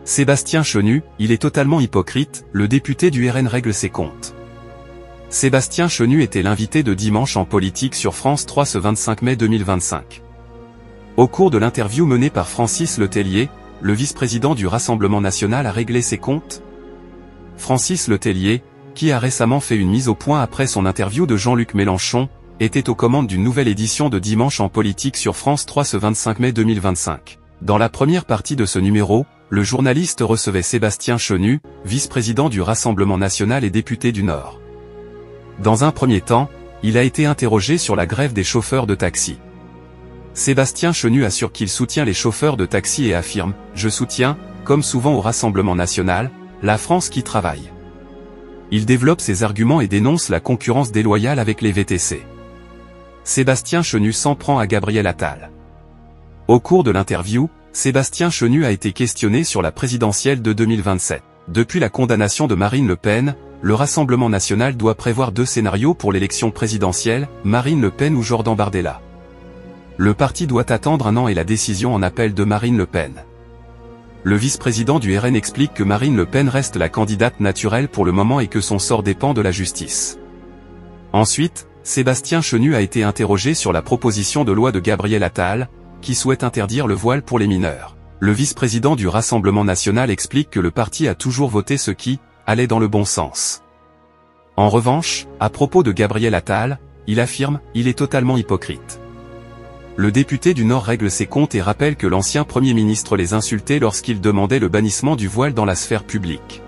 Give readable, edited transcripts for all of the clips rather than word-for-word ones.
Sébastien Chenu, il est totalement hypocrite, le député du RN règle ses comptes. Sébastien Chenu était l'invité de Dimanche en politique sur France 3 ce 25 mai 2025. Au cours de l'interview menée par Francis Letellier, le vice-président du Rassemblement national a réglé ses comptes. Francis Letellier, qui a récemment fait une mise au point après son interview de Jean-Luc Mélenchon, était aux commandes d'une nouvelle édition de Dimanche en politique sur France 3 ce 25 mai 2025. Dans la première partie de ce numéro, le journaliste recevait Sébastien Chenu, vice-président du Rassemblement national et député du Nord. Dans un premier temps, il a été interrogé sur la grève des chauffeurs de taxi. Sébastien Chenu assure qu'il soutient les chauffeurs de taxi et affirme « Je soutiens, comme souvent au Rassemblement national, la France qui travaille ». Il développe ses arguments et dénonce la concurrence déloyale avec les VTC. Sébastien Chenu s'en prend à Gabriel Attal. Au cours de l'interview, Sébastien Chenu a été questionné sur la présidentielle de 2027. Depuis la condamnation de Marine Le Pen, le Rassemblement national doit prévoir 2 scénarios pour l'élection présidentielle, Marine Le Pen ou Jordan Bardella. Le parti doit attendre 1 an et la décision en appel de Marine Le Pen. Le vice-président du RN explique que Marine Le Pen reste la candidate naturelle pour le moment et que son sort dépend de la justice. Ensuite, Sébastien Chenu a été interrogé sur la proposition de loi de Gabriel Attal, qui souhaite interdire le voile pour les mineurs. Le vice-président du Rassemblement national explique que le parti a toujours voté ce qui allait dans le bon sens. En revanche, à propos de Gabriel Attal, il affirme « Il est totalement hypocrite ». Le député du Nord règle ses comptes et rappelle que l'ancien Premier ministre les insultait lorsqu'il demandait le bannissement du voile dans la sphère publique.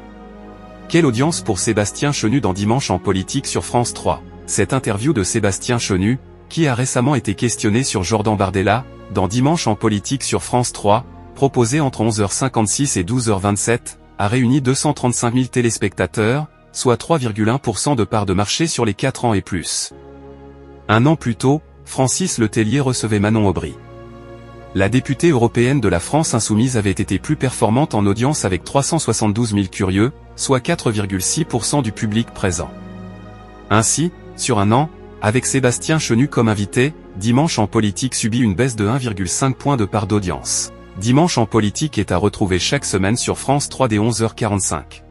Quelle audience pour Sébastien Chenu dans Dimanche en politique sur France 3. Cette interview de Sébastien Chenu, qui a récemment été questionné sur Jordan Bardella, dans Dimanche en politique sur France 3, proposée entre 11h56 et 12h27, a réuni 235 000 téléspectateurs, soit 3,1% de part de marché sur les 4 ans et plus. Un an plus tôt, Francis Letellier recevait Manon Aubry. La députée européenne de la France insoumise avait été plus performante en audience avec 372 000 curieux, soit 4,6% du public présent. Ainsi, sur un an, avec Sébastien Chenu comme invité, Dimanche en politique subit une baisse de 1,5 point de part d'audience. Dimanche en politique est à retrouver chaque semaine sur France 3 dès 11h45.